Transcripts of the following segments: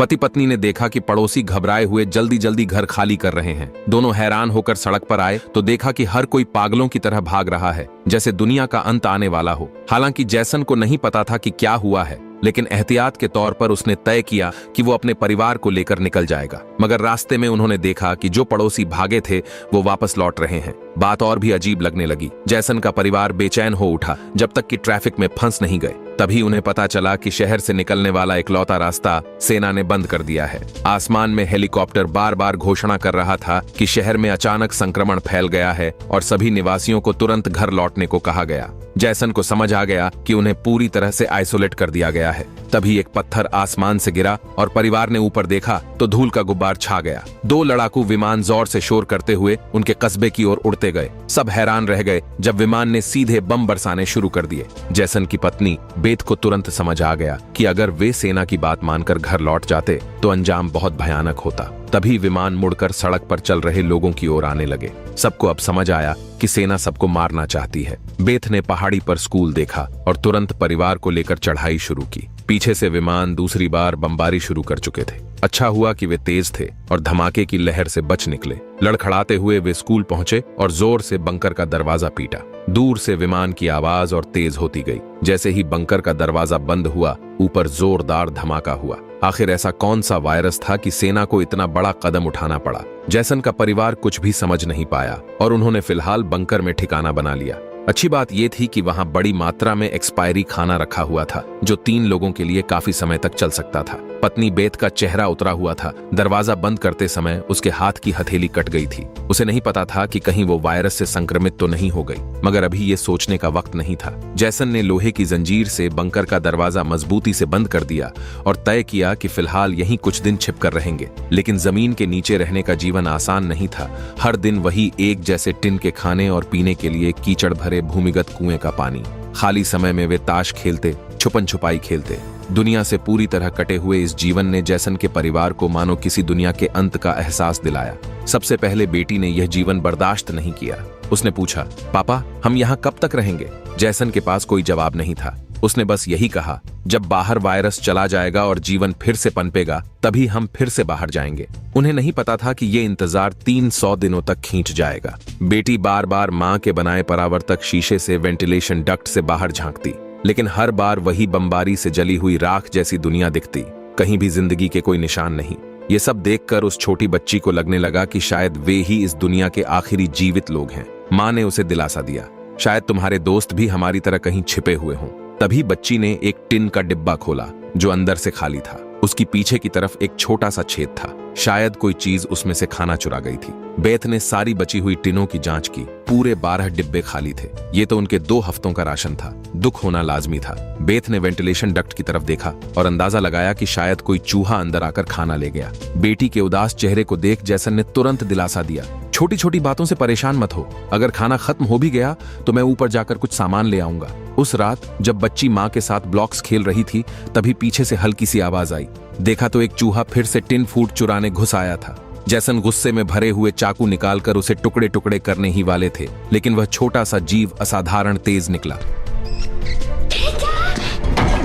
पति पत्नी ने देखा कि पड़ोसी घबराए हुए जल्दी जल्दी घर खाली कर रहे हैं। दोनों हैरान होकर सड़क पर आए तो देखा कि हर कोई पागलों की तरह भाग रहा है, जैसे दुनिया का अंत आने वाला हो। हालांकि जैसन को नहीं पता था कि क्या हुआ है, लेकिन एहतियात के तौर पर उसने तय किया कि वो अपने परिवार को लेकर निकल जाएगा। मगर रास्ते में उन्होंने देखा कि जो पड़ोसी भागे थे वो वापस लौट रहे हैं। बात और भी अजीब लगने लगी। जैसन का परिवार बेचैन हो उठा जब तक कि ट्रैफिक में फंस नहीं गए। तभी उन्हें पता चला कि शहर से निकलने वाला इकलौता रास्ता सेना ने बंद कर दिया है। आसमान में हेलीकॉप्टर बार बार घोषणा कर रहा था कि शहर में अचानक संक्रमण फैल गया है और सभी निवासियों को तुरंत घर लौटने को कहा गया। जैसन को समझ आ गया कि उन्हें पूरी तरह से आइसोलेट कर दिया गया है। तभी एक पत्थर आसमान से गिरा और परिवार ने ऊपर देखा तो धूल का गुब्बार छा गया। 2 लड़ाकू विमान जोर से शोर करते हुए उनके कस्बे की ओर उड़ते गए। सब हैरान रह गए जब विमान ने सीधे बम बरसाने शुरू कर दिए। जैसन की पत्नी बेथ को तुरंत समझ आ गया कि अगर वे सेना की बात मानकर घर लौट जाते तो अंजाम बहुत भयानक होता। तभी विमान मुड़कर सड़क पर चल रहे लोगों की ओर आने लगे। सबको अब समझ आया कि सेना सबको मारना चाहती है। बेथ ने पहाड़ी पर स्कूल देखा और तुरंत परिवार को लेकर चढ़ाई शुरू की। पीछे से विमान दूसरी बार बमबारी शुरू कर चुके थे। अच्छा हुआ कि वे तेज थे और धमाके की लहर से बच निकले। लड़खड़ाते हुए वे स्कूल पहुंचे और जोर से बंकर का दरवाजा पीटा। दूर से विमान की आवाज और तेज होती गई। जैसे ही बंकर का दरवाजा बंद हुआ, ऊपर जोरदार धमाका हुआ। आखिर ऐसा कौन सा वायरस था कि सेना को इतना बड़ा कदम उठाना पड़ा? जैसन का परिवार कुछ भी समझ नहीं पाया और उन्होंने फिलहाल बंकर में ठिकाना बना लिया। अच्छी बात यह थी कि वहां बड़ी मात्रा में एक्सपायरी खाना रखा हुआ था जो 3 लोगों के लिए काफी समय तक चल सकता था। पत्नी बेथ का चेहरा उतरा हुआ था। दरवाजा बंद करते समय उसके हाथ की हथेली कट गई थी। उसे नहीं पता था कि कहीं वो वायरस से संक्रमित तो नहीं हो गई, मगर अभी ये सोचने का वक्त नहीं था। जैसन ने लोहे की जंजीर से बंकर का दरवाजा मजबूती से बंद कर दिया और तय किया कि फिलहाल यहीं कुछ दिन छिपकर रहेंगे। लेकिन जमीन के नीचे रहने का जीवन आसान नहीं था। हर दिन वही एक जैसे टिन के खाने और पीने के लिए कीचड़ भरे भूमिगत कुएं का पानी। खाली समय में वे ताश खेलते, छुपन छुपाई खेलते। दुनिया से पूरी तरह कटे हुए इस जीवन ने जैसन के परिवार को मानो किसी दुनिया के अंत का एहसास दिलाया। सबसे पहले बेटी ने यह जीवन बर्दाश्त नहीं किया। उसने पूछा, पापा हम यहाँ कब तक रहेंगे? जैसन के पास कोई जवाब नहीं था। उसने बस यही कहा, जब बाहर वायरस चला जाएगा और जीवन फिर से पनपेगा तभी हम फिर से बाहर जाएंगे। उन्हें नहीं पता था कि ये इंतजार 300 दिनों तक खींच जाएगा। बेटी बार बार मां के बनाए परावर्तक शीशे से वेंटिलेशन डक्ट से बाहर झांकती, लेकिन हर बार वही बमबारी से जली हुई राख जैसी दुनिया दिखती। कहीं भी जिंदगी के कोई निशान नहीं। ये सब देखकर उस छोटी बच्ची को लगने लगा कि शायद वे ही इस दुनिया के आखिरी जीवित लोग हैं। मां ने उसे दिलासा दिया, शायद तुम्हारे दोस्त भी हमारी तरह कहीं छिपे हुए हों। तभी बच्ची ने एक टिन का डिब्बा खोला जो अंदर से खाली था। उसकी पीछे की तरफ एक छोटा सा छेद था। शायद कोई चीज उसमें से खाना चुरा गई थी। बेथ ने सारी बची हुई टिनों की जांच की। पूरे 12 डिब्बे खाली थे। ये तो उनके 2 हफ्तों का राशन था। दुख होना लाजमी था। बेथ ने वेंटिलेशन डक्ट की तरफ देखा और अंदाजा लगाया कि शायद कोई चूहा अंदर आकर खाना ले गया। बेटी के उदास चेहरे को देख जैसन ने तुरंत दिलासा दिया, छोटी छोटी बातों से परेशान मत हो। अगर खाना खत्म हो भी गया तो मैं ऊपर जाकर कुछ सामान ले आऊंगा। उस रात जब बच्ची मां के साथ ब्लॉक्स खेल रही थी तभी पीछे से हल्की सी आवाज आई। देखा तो एक चूहा फिर से टिन फूड चुराने घुस आया था। जैसन गुस्से में भरे हुए चाकू निकालकर उसे टुकड़े टुकड़े करने ही वाले थे, लेकिन वह छोटा सा जीव असाधारण तेज निकला।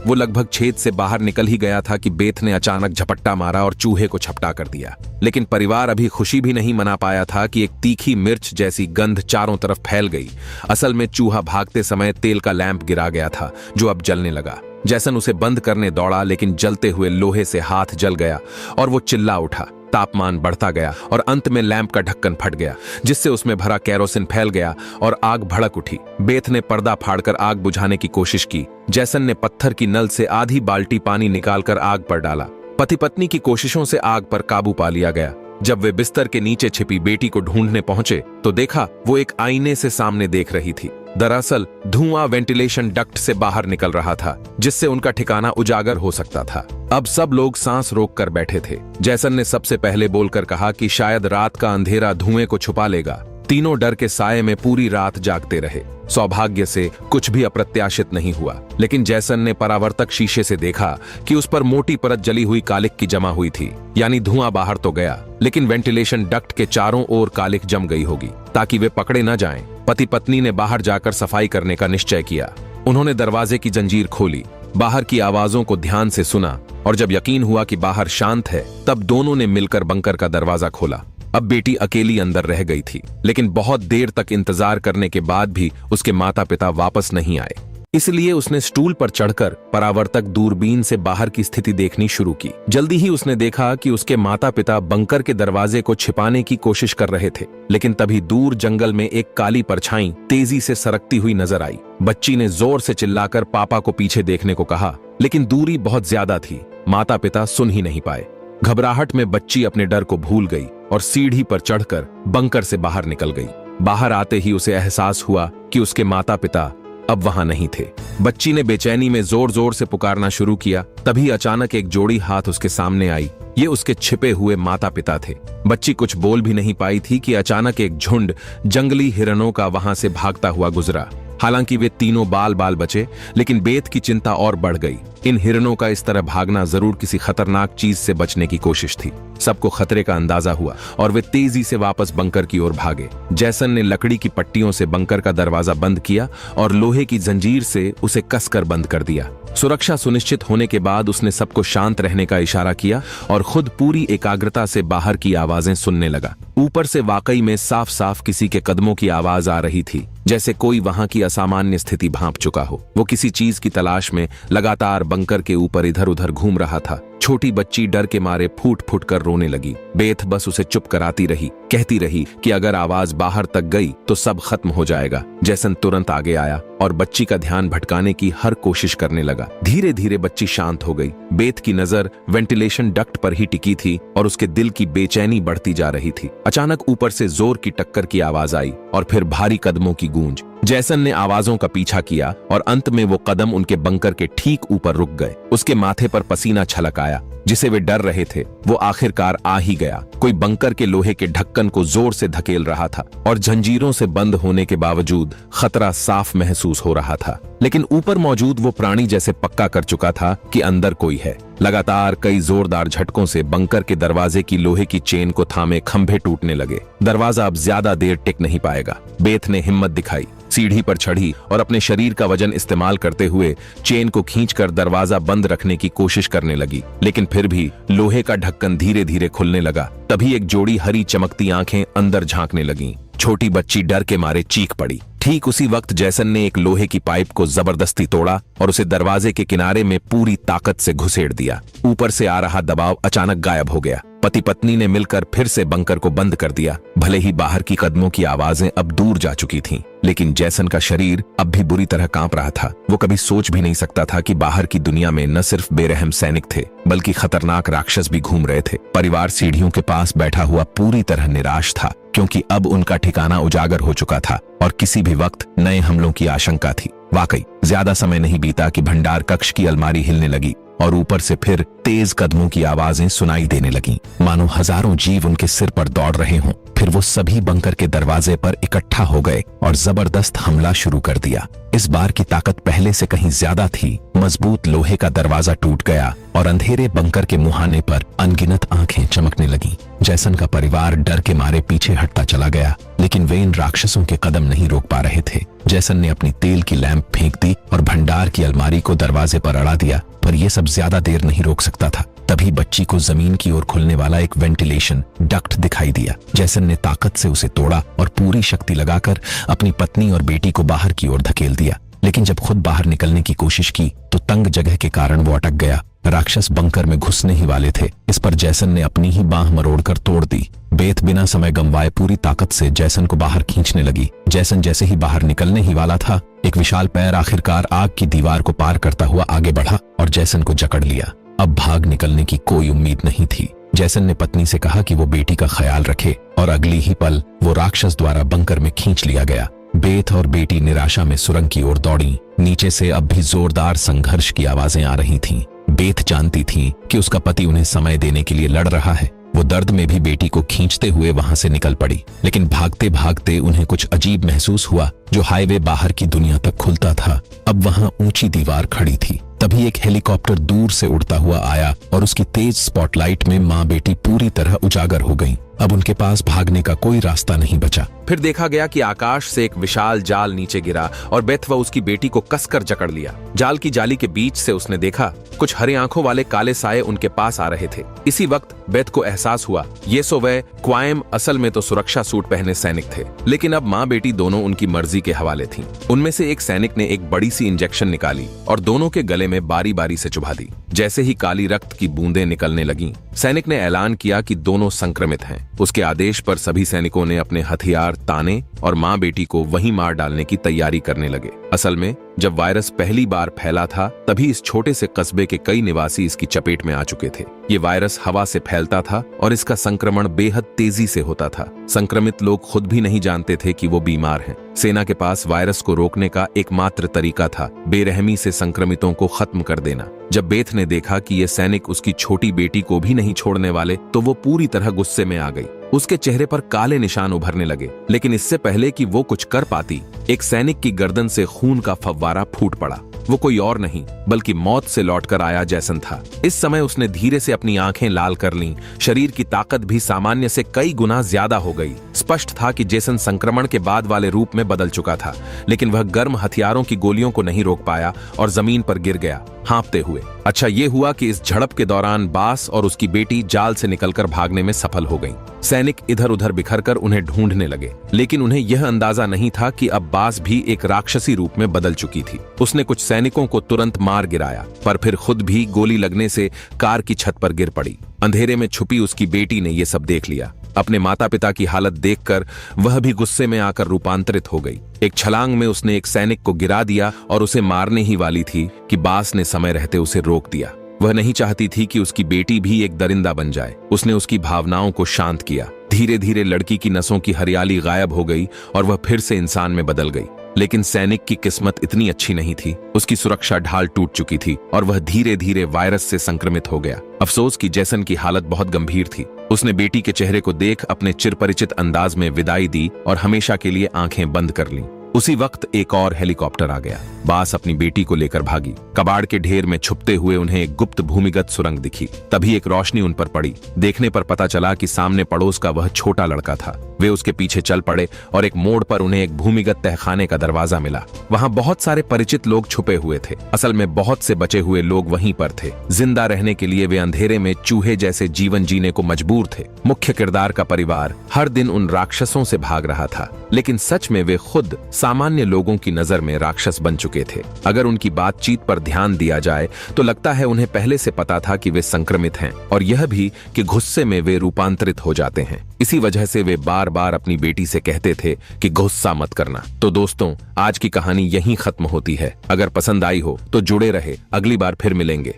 वो लगभग छेद से बाहर निकल ही गया था कि बेथ ने अचानक झपट्टा मारा और चूहे को झपटा कर दिया। लेकिन परिवार अभी खुशी भी नहीं मना पाया था कि एक तीखी मिर्च जैसी गंध चारों तरफ फैल गई। असल में चूहा भागते समय तेल का लैंप गिरा गया था जो अब जलने लगा। जैसन उसे बंद करने दौड़ा, लेकिन जलते हुए लोहे से हाथ जल गया और वो चिल्ला उठा। तापमान बढ़ता गया और अंत में लैंप का ढक्कन फट गया, जिससे उसमें भरा केरोसिन फैल गया और आग भड़क उठी। बेथ ने पर्दा फाड़कर आग बुझाने की कोशिश की। जैसन ने पत्थर की नल से आधी बाल्टी पानी निकालकर आग पर डाला। पति पत्नी की कोशिशों से आग पर काबू पा लिया गया। जब वे बिस्तर के नीचे छिपी बेटी को ढूंढने पहुंचे तो देखा वो एक आईने से सामने देख रही थी। दरअसल धुआं वेंटिलेशन डक्ट से बाहर निकल रहा था, जिससे उनका ठिकाना उजागर हो सकता था। अब सब लोग सांस रोक कर बैठे थे। जैसन ने सबसे पहले बोलकर कहा कि शायद रात का अंधेरा धुएं को छुपा लेगा। तीनों डर के साये में पूरी रात जागते रहे। सौभाग्य से कुछ भी अप्रत्याशित नहीं हुआ, लेकिन जैसन ने परावर्तक शीशे से देखा कि उस पर मोटी परत जली हुई कालिक की जमा हुई थी। यानी धुआं बाहर तो गया, लेकिन वेंटिलेशन डक्ट के चारों ओर कालिक जम गई होगी ताकि वे पकड़े न जाएं। पति पत्नी ने बाहर जाकर सफाई करने का निश्चय किया। उन्होंने दरवाजे की जंजीर खोली बाहर की आवाजों को ध्यान से सुना और जब यकीन हुआ कि बाहर शांत है, तब दोनों ने मिलकर बंकर का दरवाजा खोला। अब बेटी अकेली अंदर रह गई थी, लेकिन बहुत देर तक इंतजार करने के बाद भी उसके माता पिता वापस नहीं आए। इसलिए उसने स्टूल पर चढ़कर परावर्तक दूरबीन से बाहर की स्थिति देखनी शुरू की। जल्दी ही उसने देखा कि उसके माता पिता बंकर के दरवाजे को छिपाने की कोशिश कर रहे थे, लेकिन तभी दूर जंगल में एक काली परछाई तेजी से सरकती हुई नजर आई। बच्ची ने जोर से चिल्लाकर पापा को पीछे देखने को कहा, लेकिन दूरी बहुत ज्यादा थी, माता पिता सुन ही नहीं पाए। घबराहट में बच्ची अपने डर को भूल गई और सीढ़ी पर चढ़कर बंकर से बाहर निकल गई। बाहर आते ही उसे एहसास हुआ कि उसके माता पिता अब वहां नहीं थे। बच्ची ने बेचैनी में जोर जोर से पुकारना शुरू किया। तभी अचानक एक जोड़ी हाथ उसके सामने आई। ये उसके छिपे हुए माता पिता थे। बच्ची कुछ बोल भी नहीं पाई थी कि अचानक एक झुंड जंगली हिरणों का वहां से भागता हुआ गुजरा। हालांकि वे तीनों बाल बाल बचे, लेकिन बेत की चिंता और बढ़ गई। इन हिरणों का इस तरह भागना जरूर किसी खतरनाक चीज से बचने की कोशिश थी। सबको खतरे का अंदाजा हुआ और वे तेजी से वापस बंकर की ओर भागे। जैसन ने लकड़ी की पट्टियों से बंकर का दरवाजा बंद किया और लोहे की जंजीर से उसे कसकर बंद कर दिया। सुरक्षा सुनिश्चित होने के बाद उसने सबको शांत रहने का इशारा किया और खुद पूरी एकाग्रता से बाहर की आवाजें सुनने लगा। ऊपर से वाकई में साफ साफ किसी के कदमों की आवाज आ रही थी, जैसे कोई वहां की असामान्य स्थिति भांप चुका हो। वो किसी चीज की तलाश में लगातार बंकर के ऊपर इधर उधर घूम रहा था। छोटी बच्ची डर के मारे फूट फूट कर रोने लगी। बेथ बस उसे चुप कराती रही, कहती रही कि अगर आवाज बाहर तक गई तो सब खत्म हो जाएगा। जैसन तुरंत आगे आया और बच्ची का ध्यान भटकाने की हर कोशिश करने लगा। धीरे धीरे बच्ची शांत हो गई। बेथ की नजर वेंटिलेशन डक्ट पर ही टिकी थी और उसके दिल की बेचैनी बढ़ती जा रही थी। अचानक ऊपर से जोर की टक्कर की आवाज आई और फिर भारी कदमों की गूंज। जैसन ने आवाजों का पीछा किया और अंत में वो कदम उनके बंकर के ठीक ऊपर रुक गए। उसके माथे पर पसीना छलक आया। जिसे वे डर रहे थे वो आखिरकार आ ही गया। कोई बंकर के लोहे के ढक्कन को जोर से धकेल रहा था और जंजीरों से बंद होने के बावजूद खतरा साफ महसूस हो रहा था। लेकिन ऊपर मौजूद वो प्राणी जैसे पक्का कर चुका था कि अंदर कोई है। लगातार कई जोरदार झटकों से बंकर के दरवाजे की लोहे की चेन को थामे खंभे टूटने लगे। दरवाजा अब ज्यादा देर टिक नहीं पाएगा। बेथ ने हिम्मत दिखाई, सीढ़ी पर चढ़ी और अपने शरीर का वजन इस्तेमाल करते हुए चेन को खींचकर दरवाजा बंद रखने की कोशिश करने लगी। लेकिन फिर भी लोहे का ढक्कन धीरे धीरे खुलने लगा। तभी एक जोड़ी हरी चमकती आंखें अंदर झांकने लगीं। छोटी बच्ची डर के मारे चीख पड़ी। ठीक उसी वक्त जैसन ने एक लोहे की पाइप को जबरदस्ती तोड़ा और उसे दरवाजे के किनारे में पूरी ताकत से घुसेड़ दिया। ऊपर से आ रहा दबाव अचानक गायब हो गया। पति पत्नी ने मिलकर फिर से बंकर को बंद कर दिया। भले ही बाहर की कदमों की आवाजें अब दूर जा चुकी थीं, लेकिन जैसन का शरीर अब भी बुरी तरह कांप रहा था। वो कभी सोच भी नहीं सकता था कि बाहर की दुनिया में न सिर्फ बेरहम सैनिक थे, बल्कि खतरनाक राक्षस भी घूम रहे थे। परिवार सीढ़ियों के पास बैठा हुआ पूरी तरह निराश था, क्योंकि अब उनका ठिकाना उजागर हो चुका था और किसी भी वक्त नए हमलों की आशंका थी। वाकई ज्यादा समय नहीं बीता कि भंडार कक्ष की अलमारी हिलने लगी और ऊपर से फिर तेज कदमों की आवाजें सुनाई देने लगीं, मानो हजारों जीव उनके सिर पर दौड़ रहे हों। फिर वो सभी बंकर के दरवाजे पर इकट्ठा हो गए और जबरदस्त हमला शुरू कर दिया। इस बार की ताकत पहले से कहीं ज्यादा थी। मजबूत लोहे का दरवाजा टूट गया और अंधेरे बंकर के मुहाने पर अनगिनत आंखें चमकने लगीं। जैसन का परिवार डर के मारे पीछे हटता चला गया, लेकिन वे इन राक्षसों के कदम नहीं रोक पा रहे थे। जैसन ने अपनी तेल की लैंप फेंक दी और भंडार की अलमारी को दरवाजे पर अड़ा दिया, पर यह सब ज्यादा देर नहीं रोक सकता था। तभी बच्ची को जमीन की ओर खुलने वाला एक वेंटिलेशन डक्ट दिखाई दिया। जैसन ने ताकत से उसे तोड़ा और पूरी शक्ति लगाकर अपनी पत्नी और बेटी को बाहर की ओर धकेल दिया। लेकिन जब खुद बाहर निकलने की कोशिश की तो तंग जगह के कारण वो अटक गया। राक्षस बंकर में घुसने ही वाले थे। इस पर जैसन ने अपनी ही बांह मरोड़कर तोड़ दी। बेथ बिना समय गंवाए पूरी ताकत से जैसन को बाहर खींचने लगी। जैसन जैसे ही बाहर निकलने ही वाला था, एक विशाल पैर आखिरकार आग की दीवार को पार करता हुआ आगे बढ़ा और जैसन को जकड़ लिया। अब भाग निकलने की कोई उम्मीद नहीं थी। जैसन ने पत्नी से कहा कि वो बेटी का ख्याल रखे और अगली ही पल वो राक्षस द्वारा बंकर में खींच लिया गया। बेथ और बेटी निराशा में सुरंग की ओर दौड़ी। नीचे से अब भी जोरदार संघर्ष की आवाजें आ रही थीं। बेथ जानती थी कि उसका पति उन्हें समय देने के लिए लड़ रहा है। वो दर्द में भी बेटी को खींचते हुए वहां से निकल पड़ी, लेकिन भागते भागते उन्हें कुछ अजीब महसूस हुआ। जो हाईवे बाहर की दुनिया तक खुलता था, अब वहां ऊंची दीवार खड़ी थी। तभी एक हेलीकॉप्टर दूर से उड़ता हुआ आया और उसकी तेज स्पॉटलाइट में माँ बेटी पूरी तरह उजागर हो गईं। अब उनके पास भागने का कोई रास्ता नहीं बचा। फिर देखा गया कि आकाश से एक विशाल जाल नीचे गिरा और बेथ व उसकी बेटी को कसकर जकड़ लिया। जाल की जाली के बीच से उसने देखा कुछ हरे आंखों वाले काले साए उनके पास आ रहे थे। इसी वक्त बेथ को एहसास हुआ ये सो वह क्वाइम असल में तो सुरक्षा सूट पहने सैनिक थे, लेकिन अब माँ बेटी दोनों उनकी मर्जी के हवाले थीं। उनमें से एक सैनिक ने एक बड़ी सी इंजेक्शन निकाली और दोनों के गले में बारी बारी से चुभा दी। जैसे ही काली रक्त की बूंदें निकलने लगीं, सैनिक ने ऐलान किया कि दोनों संक्रमित हैं। उसके आदेश पर सभी सैनिकों ने अपने हथियार ताने और माँ बेटी को वहीं मार डालने की तैयारी करने लगे। असल में जब वायरस पहली बार फैला था तभी इस छोटे से कस्बे के कई निवासी इसकी चपेट में आ चुके थे। ये वायरस हवा से फैलता था और इसका संक्रमण बेहद तेजी से होता था। संक्रमित लोग खुद भी नहीं जानते थे कि वो बीमार हैं। सेना के पास वायरस को रोकने का एकमात्र तरीका था बेरहमी से संक्रमितों को खत्म कर देना। जब बेथ ने देखा कि ये सैनिक उसकी छोटी बेटी को भी नहीं छोड़ने वाले तो वो पूरी तरह गुस्से में आ गई। उसके चेहरे पर काले निशान उभरने लगे, लेकिन इससे पहले कि वो कुछ कर पाती, एक सैनिक की गर्दन से खून का फव्वारा फूट पड़ा। वो कोई और नहीं बल्कि मौत से लौटकर आया जैसन था। इस समय उसने धीरे से अपनी आंखें लाल कर लीं। शरीर की ताकत भी सामान्य से कई गुना ज्यादा हो गई। स्पष्ट था कि जेसन संक्रमण के बाद वाले रूप में बदल चुका था, लेकिन वह गर्म हथियारों की गोलियों को नहीं रोक पाया और जमीन पर गिर गया हाँफते हुए। अच्छा ये हुआ कि इस झड़प के दौरान बास और उसकी बेटी जाल से निकलकर भागने में सफल हो गईं। सैनिक इधर उधर बिखरकर उन्हें ढूंढने लगे, लेकिन उन्हें यह अंदाजा नहीं था कि अब बास भी एक राक्षसी रूप में बदल चुकी थी। उसने कुछ सैनिकों को तुरंत मार गिराया, पर फिर खुद भी गोली लगने से कार की छत पर गिर पड़ी। अंधेरे में छुपी उसकी बेटी ने यह सब देख लिया। अपने माता पिता की हालत देखकर वह भी गुस्से में आकर रूपांतरित हो गई। एक छलांग में उसने एक सैनिक को गिरा दिया और उसे मारने ही वाली थी कि बास ने समय रहते उसे रोक दिया। वह नहीं चाहती थी कि उसकी बेटी भी एक दरिंदा बन जाए। उसने उसकी भावनाओं को शांत किया। धीरे धीरे लड़की की नसों की हरियाली गायब हो गई और वह फिर से इंसान में बदल गई। लेकिन सैनिक की किस्मत इतनी अच्छी नहीं थी। उसकी सुरक्षा ढाल टूट चुकी थी और वह धीरे धीरे वायरस से संक्रमित हो गया। अफसोस कि जेसन की हालत बहुत गंभीर थी। उसने बेटी के चेहरे को देख अपने चिरपरिचित अंदाज में विदाई दी और हमेशा के लिए आंखें बंद कर लीं। उसी वक्त एक और हेलीकॉप्टर आ गया। बास अपनी बेटी को लेकर भागी। कबाड़ के ढेर में छुपते हुए उन्हें एक गुप्त भूमिगत सुरंग दिखी। तभी एक रोशनी उन पर पड़ी। देखने पर पता चला कि सामने पड़ोस का वह छोटा लड़का था। वे उसके पीछे चल पड़े और एक मोड़ पर उन्हें एक भूमिगत तहखाने का दरवाजा मिला। वहां बहुत सारे परिचित लोग छुपे हुए थे। असल में बहुत से बचे हुए लोग वहीं पर थे। जिंदा रहने के लिए वे अंधेरे में चूहे जैसे जीवन जीने को मजबूर थे। मुख्य किरदार का परिवार हर दिन उन राक्षसों से भाग रहा था, लेकिन सच में वे खुद सामान्य लोगों की नजर में राक्षस बन चुके थे। अगर उनकी बातचीत पर ध्यान दिया जाए तो लगता है उन्हें पहले से पता था कि वे संक्रमित हैं, और यह भी कि गुस्से में वे रूपांतरित हो जाते हैं। इसी वजह से वे बार बार अपनी बेटी से कहते थे कि गुस्सा मत करना। तो दोस्तों, आज की कहानी यहीं खत्म होती है। अगर पसंद आई हो तो जुड़े रहे, अगली बार फिर मिलेंगे।